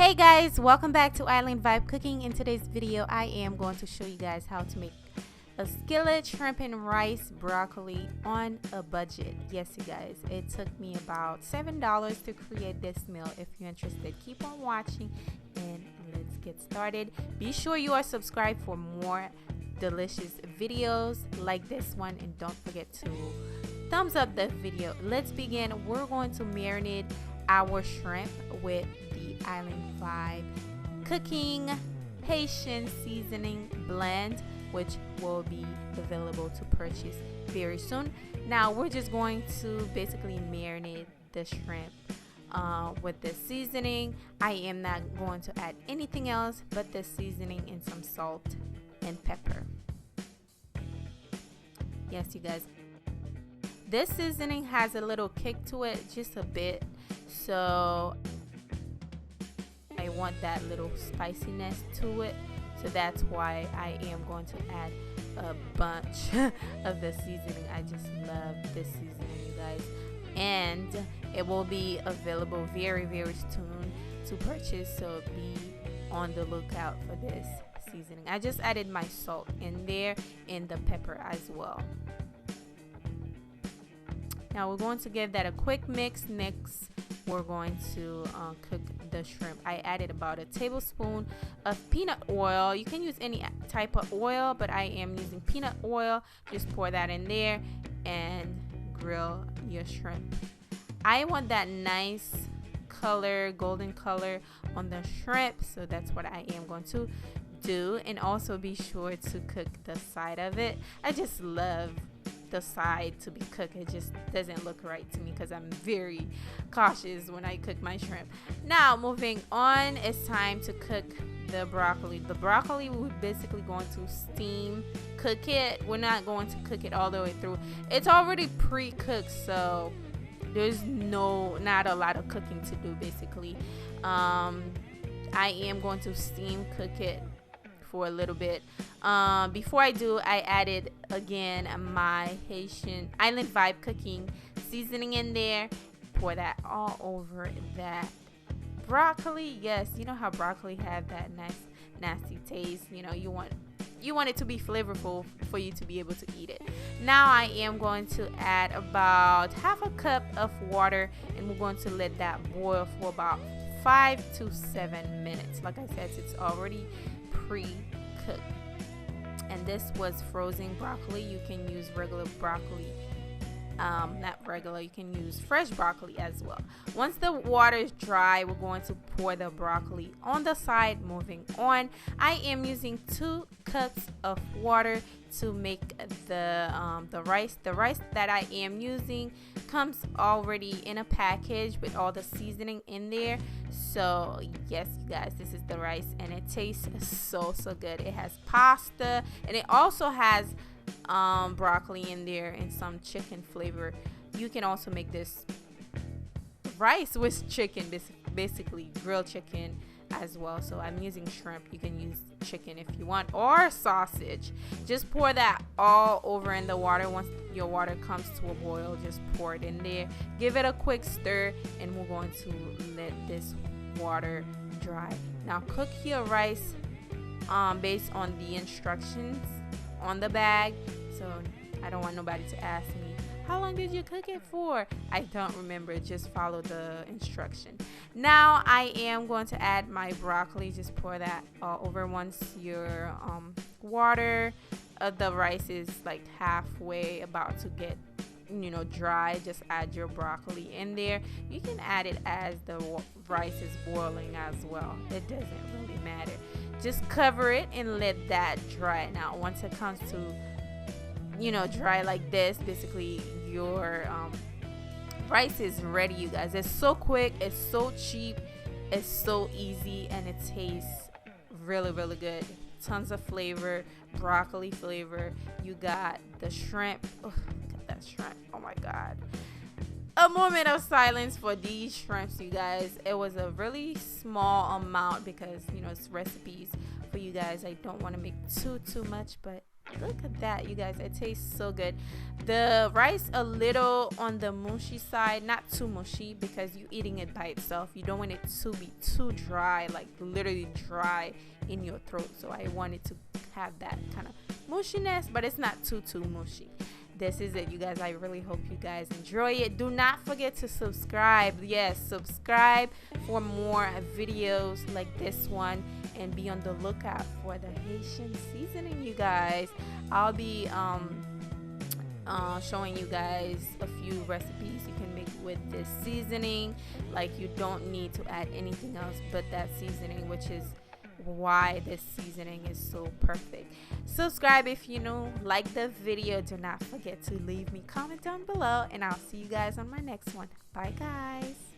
Hey guys, welcome back to Island Vibe Cooking. In today's video, I am going to show you guys how to make a skillet shrimp and rice broccoli on a budget. Yes, you guys, it took me about $7 to create this meal. If you're interested, keep on watching and let's get started. Be sure you are subscribed for more delicious videos like this one, and don't forget to thumbs up the video. Let's begin. We're going to marinate our shrimp with the Island Vibe Cooking Haitian seasoning blend, which will be available to purchase very soon. Now we're just going to basically marinate the shrimp with the seasoning. I am not going to add anything else but the seasoning and some salt and pepper. Yes, you guys, this seasoning has a little kick to it, just a bit, so I want that little spiciness to it, so that's why I am going to add a bunch of the seasoning. I just love this seasoning, you guys, and it will be available very soon to purchase, so be on the lookout for this seasoning. I just added my salt in there and the pepper as well. Now we're going to give that a quick mix. Next, we're going to cook the shrimp. I added about a tablespoon of peanut oil. You can use any type of oil, but I am using peanut oil. Just pour that in there and grill your shrimp. I want that nice color, golden color on the shrimp, so that's what I am going to do. And also be sure to cook the side of it. I just love the side to be cooked. It just doesn't look right to me because I'm very cautious when I cook my shrimp. Now moving on, it's time to cook the broccoli. The broccoli, we're basically going to steam cook it. We're not going to cook it all the way through. It's already pre-cooked, so there's not a lot of cooking to do basically. I am going to steam cook it for a little bit. Before I do, I added again my Haitian Island Vibe Cooking seasoning in there. Pour that all over that broccoli. Yes, you know how broccoli have that nice nasty taste. You know, you want it to be flavorful for you to be able to eat it. Now I am going to add about half a cup of water, and we're going to let that boil for about 5 to 7 minutes. Like I said, it's already pre-cooked. And this was frozen broccoli. You can use regular broccoli, not regular, you can use fresh broccoli as well. Once the water is dry, we're going to pour the broccoli on the side. Moving on, I am using 2 cups of water to make the rice. The rice that I am using comes already in a package with all the seasoning in there. So yes, you guys, this is the rice, and it tastes so good. It has pasta, and it also has broccoli in there and some chicken flavor. You can also make this rice with chicken, basically grilled chicken as well. So I'm using shrimp. You can use chicken if you want, or sausage. Just pour that all over in the water. Once your water comes to a boil, just pour it in there, give it a quick stir, and we're going to let this water dry. Now cook your rice based on the instructions on the bag. So I don't want nobody to ask me, how long did you cook it for? I don't remember. Just follow the instruction. Now I am going to add my broccoli. Just pour that all over. Once your water of the rice is like halfway about to get dry, just add your broccoli in there. You can add it as the rice is boiling as well. It doesn't really matter. Just cover it and let that dry. Now once it comes to dry like this, basically your rice is ready, you guys. It's so quick, it's so cheap, it's so easy, and it tastes really good. Tons of flavor, broccoli flavor. You got the shrimp. Oh, look at that shrimp. Oh my god. A moment of silence for these shrimps, you guys. It was a really small amount because it's recipes for you guys. I don't want to make too much, but Look at that, you guys. It tastes so good. The rice a little on the mushy side, not too mushy, because you're eating it by itself. You don't want it to be too dry, like literally dry in your throat. So I wanted to have that kind of mushiness, but it's not too mushy. This is it, you guys. I really hope you guys enjoy it. Do not forget to subscribe. Yes, subscribe for more videos like this one, and be on the lookout for the Haitian seasoning, you guys. I'll be showing you guys a few recipes you can make with this seasoning. Like, you don't need to add anything else but that seasoning, which is why this seasoning is so perfect. Subscribe if you know, like the video. Do not forget to leave me a comment down below, and I'll see you guys on my next one. Bye guys.